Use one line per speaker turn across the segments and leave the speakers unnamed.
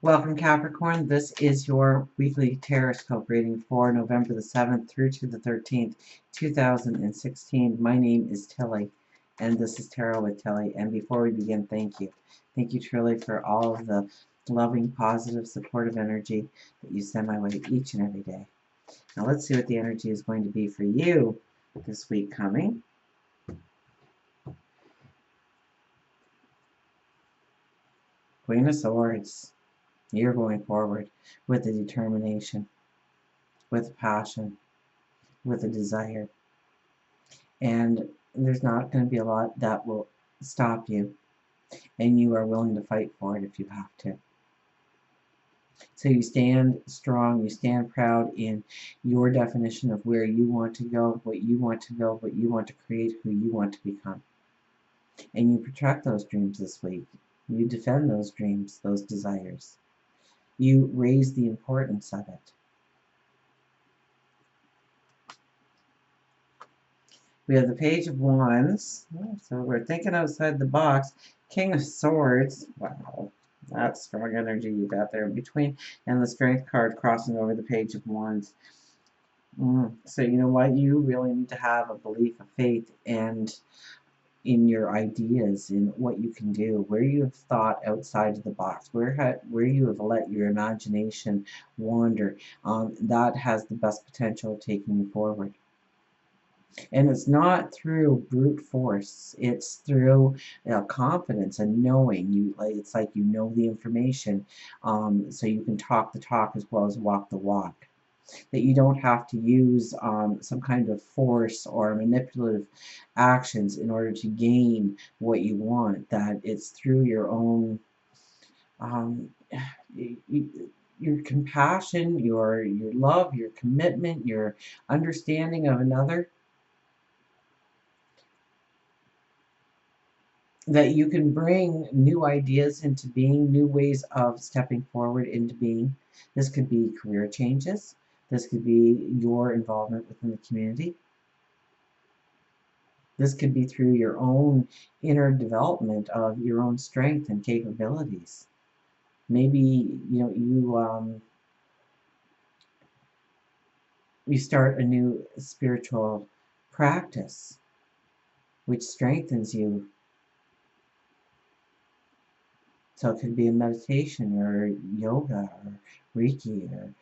Welcome, Capricorn. This is your weekly Taroscope reading for November the 7th through to the 13th, 2016. My name is Tilly, and this is Tarot with Tilly. And before we begin, thank you. Thank you truly for all of the loving, positive, supportive energy that you send my way each and every day. Now let's see what the energy is going to be for you this week coming. Queen of Swords. You're going forward with a determination, with a passion, with a desire. And there's not going to be a lot that will stop you. And you are willing to fight for it if you have to. So you stand strong, you stand proud in your definition of where you want to go, what you want to build, what you want to create, who you want to become. And you protect those dreams this week. You defend those dreams, those desires. You raise the importance of it. We have the Page of Wands. So we're thinking outside the box. King of Swords. Wow. That's strong energy you got there in between. And the Strength card crossing over the Page of Wands. So you know what? You really need to have a belief, a faith, and in your ideas, in what you can do, where you have thought outside of the box, where you have let your imagination wander. That has the best potential of taking you forward. And it's not through brute force. It's through confidence and knowing. It's like you know the information, so you can talk the talk as well as walk the walk. That you don't have to use some kind of force or manipulative actions in order to gain what you want. That it's through your own your compassion, your love, your commitment, your understanding of another, that you can bring new ideas into being, new ways of stepping forward into being. This could be career changes. This could be your involvement within the community. This could be through your own inner development of your own strength and capabilities. Maybe you start a new spiritual practice which strengthens you. So it could be a meditation or yoga or Reiki, or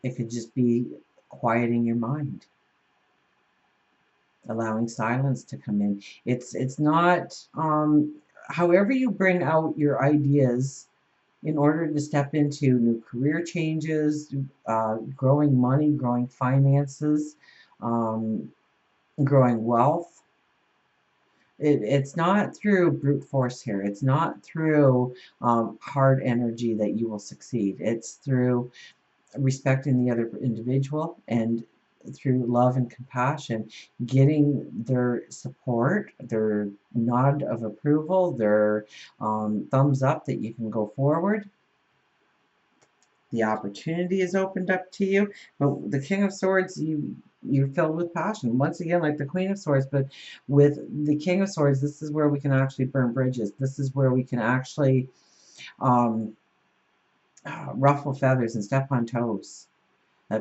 it could just be quieting your mind, allowing silence to come in. It's not however you bring out your ideas in order to step into new career changes, growing money, growing finances, growing wealth. It's not through brute force here. It's not through hard energy that you will succeed. It's through respecting the other individual and through love and compassion, getting their support, their nod of approval, their thumbs up that you can go forward. The opportunity is opened up to you. But the King of Swords, you're filled with passion. Once again, like the Queen of Swords, but with the King of Swords, this is where we can actually burn bridges. This is where we can actually ruffle feathers and step on toes.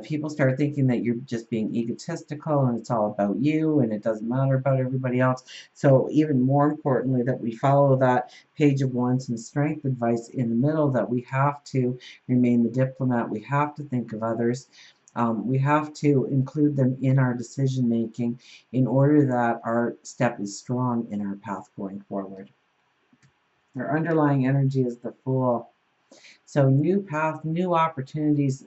People start thinking that you're just being egotistical and it's all about you and it doesn't matter about everybody else. So even more importantly, that we follow that Page of Wands and Strength advice in the middle, that we have to remain the diplomat. We have to think of others. We have to include them in our decision making in order that our step is strong in our path going forward. Our underlying energy is the Fool. So new path, new opportunities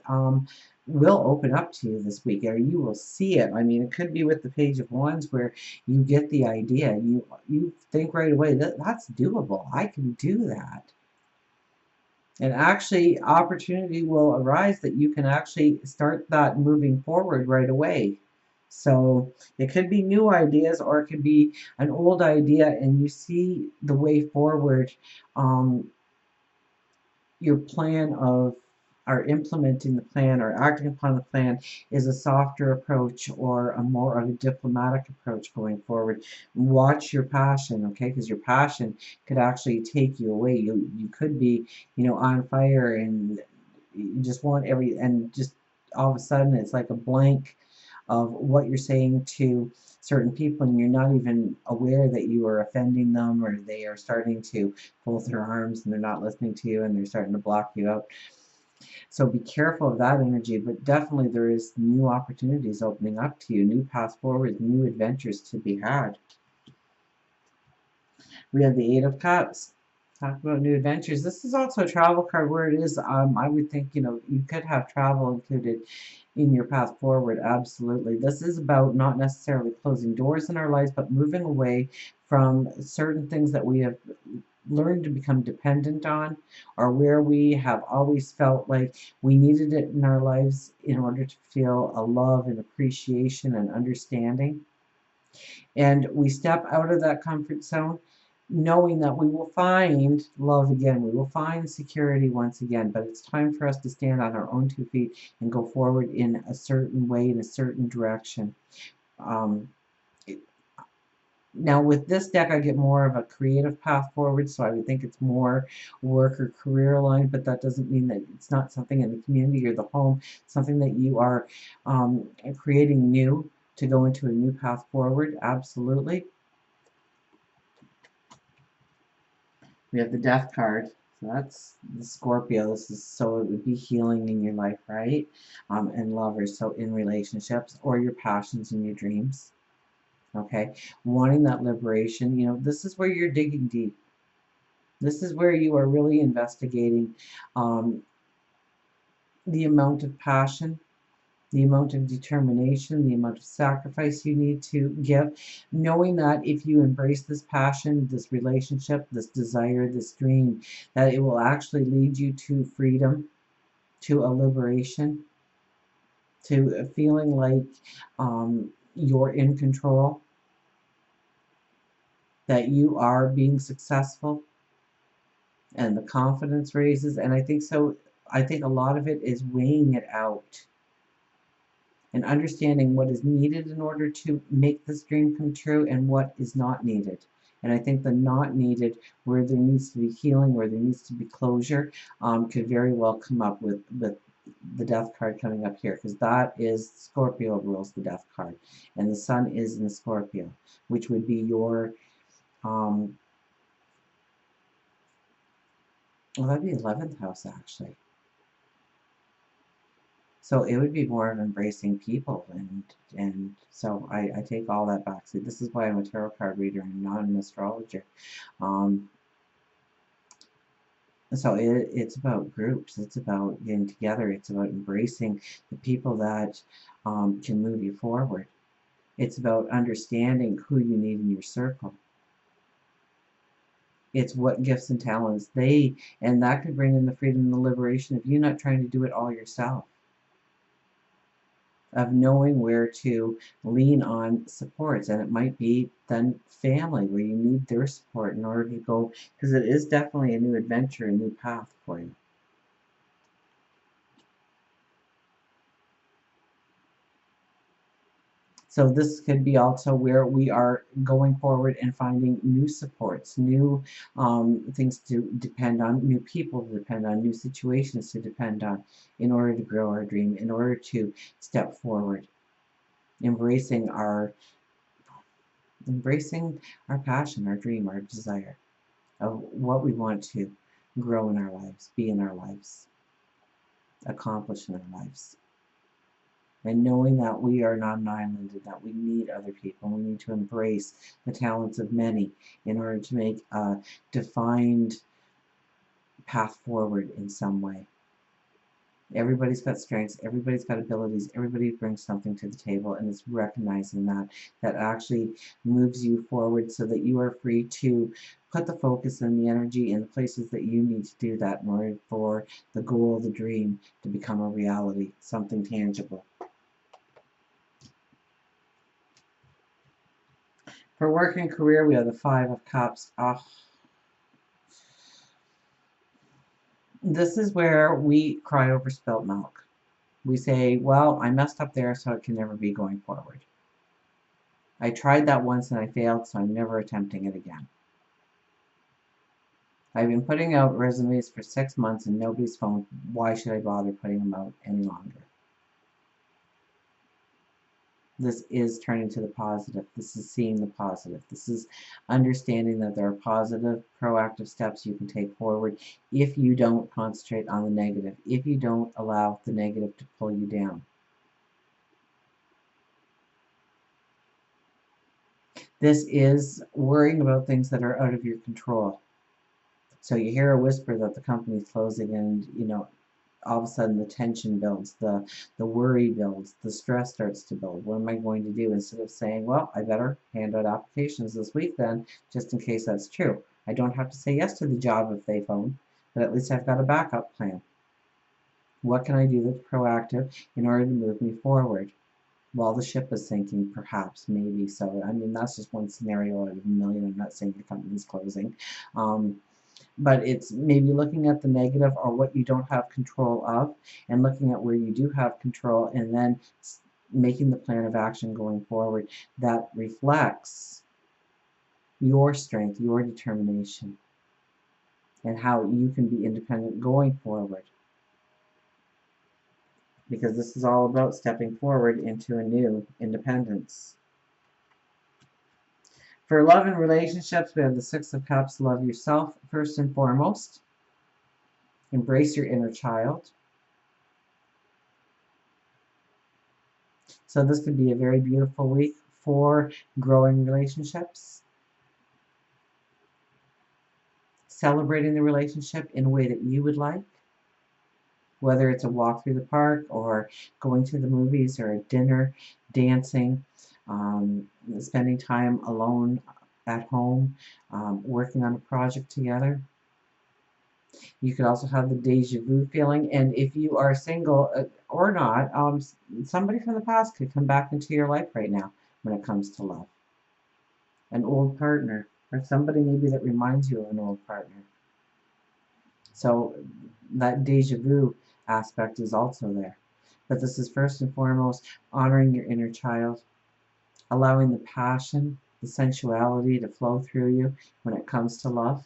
will open up to you this week, or you will see it. I mean, it could be with the Page of Wands where you get the idea. You think right away, that's doable. I can do that. And actually, opportunity will arise that you can actually start that moving forward right away. So it could be new ideas, or it could be an old idea and you see the way forward, your plan of are implementing the plan or acting upon the plan is a softer approach or a more of a diplomatic approach going forward. Watch your passion, okay? Because your passion could actually take you away. You could be, on fire, and you just want and just all of a sudden it's like a blank of what you're saying to certain people, and you're not even aware that you are offending them, or they are starting to fold their arms and they're not listening to you and they're starting to block you out. So be careful of that energy, but definitely there is new opportunities opening up to you, new paths forward, new adventures to be had. We have the Eight of Cups. Talk about new adventures. This is also a travel card where it is, I would think, you could have travel included in your path forward. Absolutely. This is about not necessarily closing doors in our lives, but moving away from certain things that we have learned to become dependent on, or where we have always felt like we needed it in our lives in order to feel a love and appreciation and understanding. And we step out of that comfort zone knowing that we will find love again, we will find security once again, but it's time for us to stand on our own 2 feet and go forward in a certain way, in a certain direction. Um, Now with this deck, I get more of a creative path forward, so I would think it's more work or career aligned, but that doesn't mean that it's not something in the community or the home, something that you are creating new to go into a new path forward. Absolutely. We have the Death card. So that's the Scorpio. So it would be healing in your life, right? And lovers, so in relationships or your passions and your dreams. Okay, wanting that liberation. This is where you're digging deep. This is where you are really investigating um, the amount of passion, the amount of determination, the amount of sacrifice you need to give, knowing that if you embrace this passion, this relationship, this desire, this dream, that it will actually lead you to freedom, to a liberation, to a feeling like you're in control, that you are being successful, and the confidence raises. And I think so. I think a lot of it is weighing it out and understanding what is needed in order to make this dream come true and what is not needed. And I think the not needed, where there needs to be healing, where there needs to be closure, could very well come up with the Death card coming up here, because that is Scorpio rules the Death card, and the Sun is in Scorpio, which would be your um, well, that'd be 11th house actually. So it would be more of embracing people, and so I take all that back. See, this is why I'm a tarot card reader and not an astrologer. Um, so it's about groups. It's about getting together. It's about embracing the people that can move you forward. It's about understanding who you need in your circle. It's what gifts and talents and that could bring in the freedom and the liberation of you not trying to do it all yourself, of knowing where to lean on supports. And it might be then family, where you need their support in order to go, because it is definitely a new adventure, a new path for you. So this could be also where we are going forward and finding new supports, new things to depend on, new people to depend on, new situations to depend on in order to grow our dream, in order to step forward, embracing our passion, our dream, our desire of what we want to grow in our lives, be in our lives, accomplish in our lives. And knowing that we are not an island and that we need other people, we need to embrace the talents of many in order to make a defined path forward in some way. Everybody's got strengths, everybody's got abilities, everybody brings something to the table, and it's recognizing that actually moves you forward so that you are free to put the focus and the energy in the places that you need to do that in order for the goal, the dream to become a reality, something tangible. For work and career, we have the Five of Cups. This is where we cry over spilt milk. We say, well, I messed up there, so it can never be going forward. I tried that once and I failed, so I'm never attempting it again. I've been putting out resumes for 6 months and nobody's phoned. Why should I bother putting them out any longer? This is turning to the positive. This is seeing the positive. This is understanding that there are positive, proactive steps you can take forward if you don't concentrate on the negative, if you don't allow the negative to pull you down. This is worrying about things that are out of your control. So you hear a whisper that the company's closing and, all of a sudden the tension builds, the worry builds, the stress starts to build. What am I going to do? Instead of saying, well, I better hand out applications this week then, just in case that's true. I don't have to say yes to the job if they phone, but at least I've got a backup plan. What can I do that's proactive in order to move me forward? While the ship is sinking, perhaps, maybe. So, I mean, that's just one scenario out of a million. I'm not saying your company's closing. But it's maybe looking at the negative or what you don't have control of and looking at where you do have control and then making the plan of action going forward that reflects your strength, your determination, and how you can be independent going forward. Because this is all about stepping forward into a new independence. For love and relationships, we have the Six of Cups. Love yourself first and foremost. Embrace your inner child. So this could be a very beautiful week for growing relationships, celebrating the relationship in a way that you would like, whether it's a walk through the park or going to the movies or a dinner, dancing, spending time alone at home, working on a project together. You could also have the deja vu feeling, and if you are single or not, somebody from the past could come back into your life right now when it comes to love. An old partner, or somebody maybe that reminds you of an old partner. So that deja vu aspect is also there. But this is first and foremost honoring your inner child, allowing the passion, the sensuality to flow through you when it comes to love.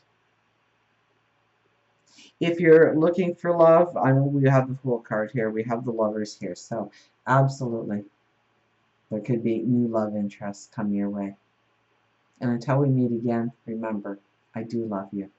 If you're looking for love, I know we have the Fool card here, we have the Lovers here, so absolutely there could be new love interests come your way. And until we meet again, remember, I do love you.